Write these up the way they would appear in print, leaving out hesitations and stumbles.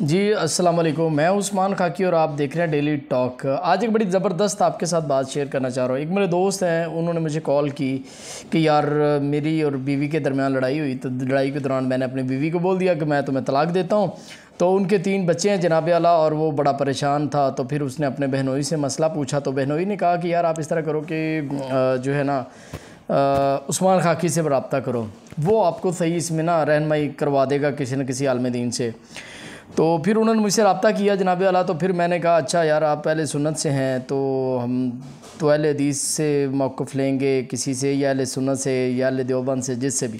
جی السلام علیکم، میں عثمان خاکی اور آپ دیکھ رہے ہیں ڈیلی ٹاک۔ آج ایک بڑی زبردست آپ کے ساتھ بات شیئر کرنا چاہ رہا ہوں۔ ایک میرے دوست ہیں، انہوں نے مجھے کال کی کہ یار میری اور بیوی کے درمیان لڑائی ہوئی، تو لڑائی کے دوران میں نے اپنی بیوی کو بول دیا کہ میں تمہیں طلاق دیتا ہوں۔ تو ان کے 3 بچے ہیں جناب اعلیٰ، اور وہ بڑا پریشان تھا۔ تو پھر اس نے اپنے بہنوئی سے مسئلہ پوچھا، تو بہنوئی نے کہا کہ یار آپ اس طرح کرو کہ جو ہے نا عثمان خاکی سے رابطہ کرو، وہ آپ کو صحیح اس میں نا رہنمائی کروا دے گا کسی نہ کسی عالم دین سے۔ تو پھر انہوں نے مجھ سے رابطہ کیا جناب اعلیٰ۔ تو پھر میں نے کہا اچھا یار آپ اہل سنت سے ہیں، تو ہم تو اہل حدیث سے موقف لیں گے کسی سے، یا اہل سنت سے، یا اہل دیوبند سے، جس سے بھی۔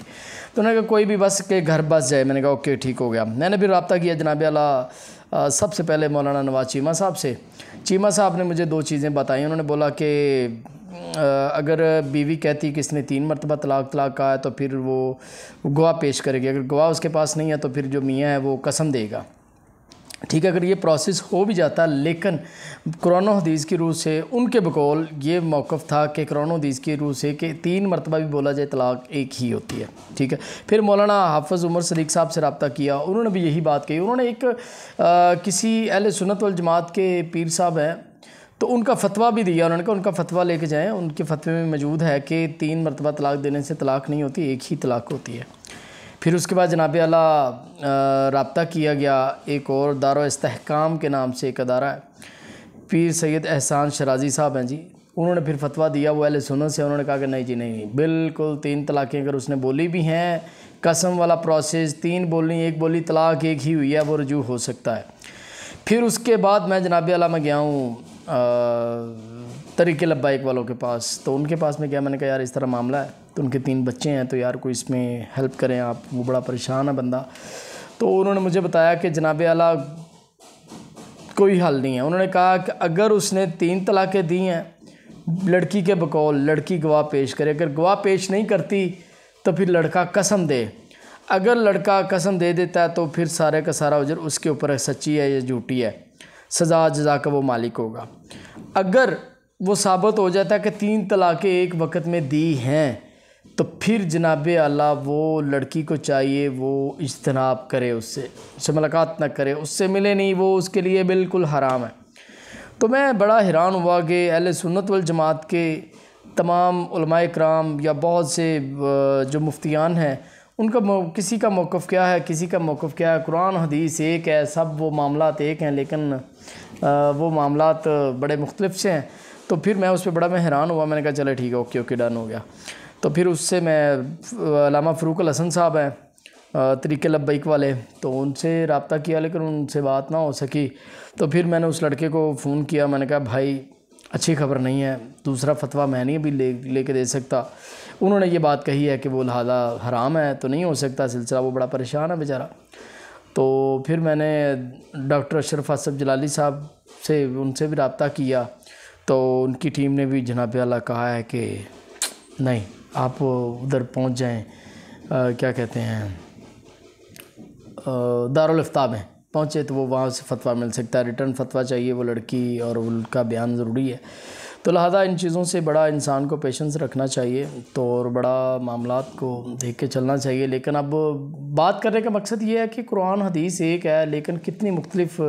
تو انہوں نے کہا کوئی بھی بس کے گھر بس جائے۔ میں نے کہا اوکے ٹھیک ہو گیا۔ میں نے پھر رابطہ کیا جناب اعلیٰ سب سے پہلے مولانا نواز چیمہ صاحب سے۔ چیمہ صاحب نے مجھے 2 چیزیں بتائیں۔ انہوں نے بولا کہ اگر بیوی کہتی کہ اس نے 3 مرتبہ طلاق کہا ہے تو پھر وہ گواہ پیش کرے گی، اگر گواہ اس کے پاس نہیں ہے تو پھر جو میاں ہے وہ قسم دے گا، ٹھیک ہے۔ اگر یہ پروسیس ہو بھی جاتا، لیکن قرآن و حدیث کی روح سے ان کے بقول یہ موقف تھا کہ قرآن و حدیث کی روح سے کہ 3 مرتبہ بھی بولا جائے طلاق ایک ہی ہوتی ہے، ٹھیک ہے۔ پھر مولانا حافظ عمر صدیق صاحب سے رابطہ کیا، انہوں نے بھی یہی بات کہی۔ انہوں نے ایک کسی اہل سنت والجماعت کے پیر صاحب ہیں، تو ان کا فتویٰ بھی دیا۔ انہوں نے کہا ان کا فتویٰ لے کے جائیں، ان کے فتوے میں موجود ہے کہ 3 مرتبہ طلاق دینے سے طلاق نہیں ہوتی، ایک ہی طلاق ہوتی ہے۔ پھر اس کے بعد جناب اعلیٰ رابطہ کیا گیا ایک اور دار الاستحکام کے نام سے ایک ادارہ ہے، پیر سید احسان شرازی صاحب ہیں جی۔ انہوں نے پھر فتویٰ دیا، وہ اہل سنت سے۔ انہوں نے کہا کہ نہیں جی نہیں، بالکل 3 طلاقیں اگر اس نے بولی بھی ہیں، قسم والا پروسیس 3 بولنی، 1 بولی طلاق ایک ہی ہوئی ہے، وہ رجوع ہو سکتا ہے۔ پھر اس کے بعد میں جناب اعلیٰ میں گیا ہوں طریق لبیک والوں کے پاس۔ تو ان کے پاس میں گیا، میں نے کہا یار اس طرح معاملہ ہے، تو ان کے 3 بچے ہیں، تو یار کوئی اس میں ہیلپ کریں آپ، وہ بڑا پریشان ہے بندہ۔ تو انہوں نے مجھے بتایا کہ جناب اعلیٰ کوئی حل نہیں ہے۔ انہوں نے کہا کہ اگر اس نے 3 طلاقیں دی ہیں لڑکی کے بقول، لڑکی گواہ پیش کرے، اگر گواہ پیش نہیں کرتی تو پھر لڑکا قسم دے۔ اگر لڑکا قسم دے دیتا ہے تو پھر سارے کا سارا اجر اس کے اوپر ہے، سچی ہے یا جھوٹی ہے، سزا جزا کا وہ مالک ہوگا۔ اگر وہ ثابت ہو جاتا ہے کہ 3 طلاقیں ایک وقت میں دی ہیں، تو پھر جناب اعلیٰ وہ لڑکی کو چاہیے وہ اجتناب کرے، اس سے ملاقات نہ کرے، اس سے ملے نہیں، وہ اس کے لیے بالکل حرام ہے۔ تو میں بڑا حیران ہوا کہ اہل سنت والجماعت کے تمام علماء کرام یا بہت سے جو مفتیان ہیں، ان کا کسی کا موقف کیا ہے، کسی کا موقف کیا ہے۔ قرآن حدیث ایک ہے، سب وہ معاملات ایک ہیں، لیکن وہ معاملات بڑے مختلف سے ہیں۔ تو پھر میں اس پہ بڑا حیران ہوا۔ میں نے کہا چلے ٹھیک ہے، اوکے ڈن ہو گیا۔ تو پھر اس سے میں علامہ فاروق الحسن صاحب ہیں طریق لبیک والے، تو ان سے رابطہ کیا، لیکن ان سے بات نہ ہو سکی۔ تو پھر میں نے اس لڑکے کو فون کیا، میں نے کہا بھائی اچھی خبر نہیں ہے، دوسرا فتویٰ میں نہیں ابھی لے کے دے سکتا۔ انہوں نے یہ بات کہی ہے کہ وہ لہذا حرام ہے، تو نہیں ہو سکتا سلسلہ، وہ بڑا پریشان ہے بیچارہ۔ تو پھر میں نے ڈاکٹر اشرف آصف جلالی صاحب سے ان سے بھی رابطہ کیا، تو ان کی ٹیم نے بھی جناب اعلیٰ کہا ہے کہ نہیں آپ ادھر پہنچ جائیں، کیا کہتے ہیں دارالافتاء میں پہنچے، تو وہ وہاں سے فتویٰ مل سکتا ہے۔ ریٹرن فتویٰ چاہیے وہ لڑکی، اور ان کا بیان ضروری ہے۔ تو لہذا ان چیزوں سے بڑا انسان کو پیشنس رکھنا چاہیے، تو اور بڑا معاملات کو دیکھ کے چلنا چاہیے۔ لیکن اب بات کرنے کا مقصد یہ ہے کہ قرآن حدیث ایک ہے، لیکن کتنی مختلف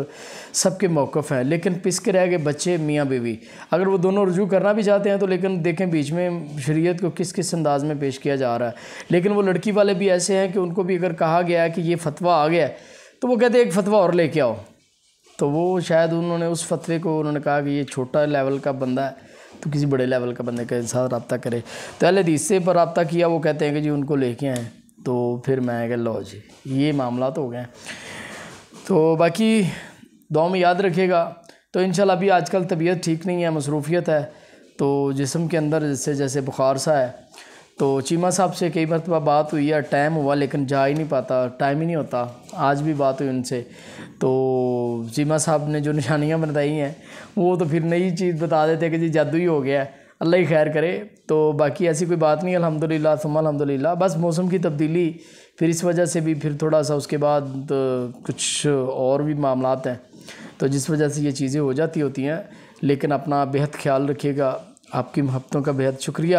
سب کے موقف ہیں۔ لیکن پس کے رہ گئے بچے میاں بیوی، اگر وہ دونوں رجوع کرنا بھی چاہتے ہیں تو لیکن دیکھیں بیچ میں شریعت کو کس کس انداز میں پیش کیا جا رہا ہے۔ لیکن وہ لڑکی والے بھی ایسے ہیں کہ ان کو بھی اگر کہا گیا ہے کہ یہ فتویٰ آ گیا ہے، تو وہ کہتے ہیں ایک فتویٰ اور لے کے آؤ۔ تو وہ شاید انہوں نے اس فتوے کو انہوں نے کہا کہ یہ چھوٹا لیول کا بندہ ہے، تو کسی بڑے لیول کا بندے کے ساتھ رابطہ کرے۔ تو اہل حدیث سے پر رابطہ کیا، وہ کہتے ہیں کہ جی ان کو لے کے آئیں۔ تو پھر میں کہ لو جی یہ معاملات ہو گئے ہیں۔ تو باقی دعا میں یاد رکھے گا۔ تو انشاءاللہ ابھی آج کل طبیعت ٹھیک نہیں ہے، مصروفیت ہے، تو جسم کے اندر جیسے بخار سا ہے۔ تو چیمہ صاحب سے کئی مرتبہ بات ہوئی ہے، ٹائم ہوا لیکن جا ہی نہیں پاتا، ٹائم ہی نہیں ہوتا۔ آج بھی بات ہوئی ان سے، تو چیمہ صاحب نے جو نشانیاں بتائی ہیں وہ تو پھر نئی چیز بتا دیتے کہ جی جادو ہی ہو گیا ہے، اللہ ہی خیر کرے۔ تو باقی ایسی کوئی بات نہیں، الحمدللہ ثم الحمدللہ۔ بس موسم کی تبدیلی، پھر اس وجہ سے بھی پھر تھوڑا سا اس کے بعد کچھ اور بھی معاملات ہیں، تو جس وجہ سے یہ چیزیں ہو جاتی ہوتی ہیں۔ لیکن اپنا بہت خیال رکھیے گا، آپ کی محبتوں کا بہت شکریہ۔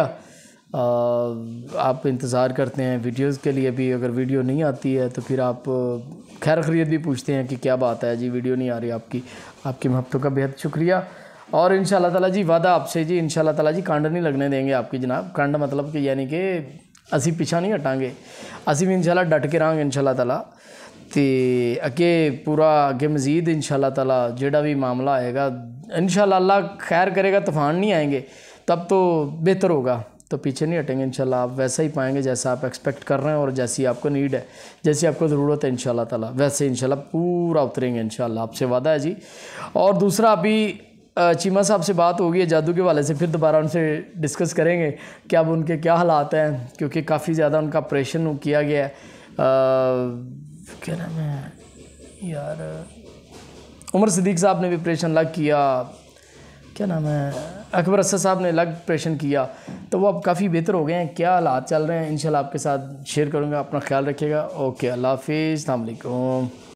آپ انتظار کرتے ہیں ویڈیوز کے لیے بھی، اگر ویڈیو نہیں آتی ہے تو پھر آپ خیر خیریت بھی پوچھتے ہیں کہ کیا بات ہے جی ویڈیو نہیں آ رہی آپ کی محبتوں کا بہت شکریہ۔ اور انشاءاللہ تعالیٰ جی وعدہ آپ سے جی انشاءاللہ تعالیٰ جی کانڈ نہیں لگنے دیں گے آپ کی جناب، کانڈ مطلب کہ یعنی کہ اسی پیچھا نہیں ہٹاں گے، اسی بھی انشاءاللہ ڈٹ کے رہاں گے انشاءاللہ تعالیٰ، تے اگے پورا اگے مزید انشاءاللہ تعالیٰ جیڑا بھی معاملہ آئے گا انشاءاللہ اللہ خیر کرے گا، طوفان نہیں آئیں گے تب تو بہتر ہوگا، تو پیچھے نہیں ہٹیں گے انشاءاللہ، آپ ویسا ہی پائیں گے جیسا آپ ایکسپیکٹ کر رہے ہیں اور جیسی آپ کو نیڈ ہے، جیسی آپ کو ضرورت ہے انشاءاللہ تعالیٰ ویسے انشاءاللہ پورا اتریں گے انشاءاللہ، آپ سے وعدہ ہے جی۔ اور دوسرا ابھی چیمہ صاحب سے بات ہوگی ہے جادو کے حوالے سے، پھر دوبارہ ان سے ڈسکس کریں گے کہ اب ان کے کیا حالات ہیں، کیونکہ کافی زیادہ ان کا آپریشن کیا گیا ہے، کیا نام ہے یار، عمر صدیق صاحب نے بھی آپریشن الگ کیا، کیا نام ہے اکبر اسد صاحب نے الگ آپریشن کیا، تو وہ اب کافی بہتر ہو گئے ہیں، کیا حالات چل رہے ہیں انشاءاللہ آپ کے ساتھ شیئر کروں گا، اپنا خیال رکھیے گا، اوکے اللہ حافظ، السلام علیکم۔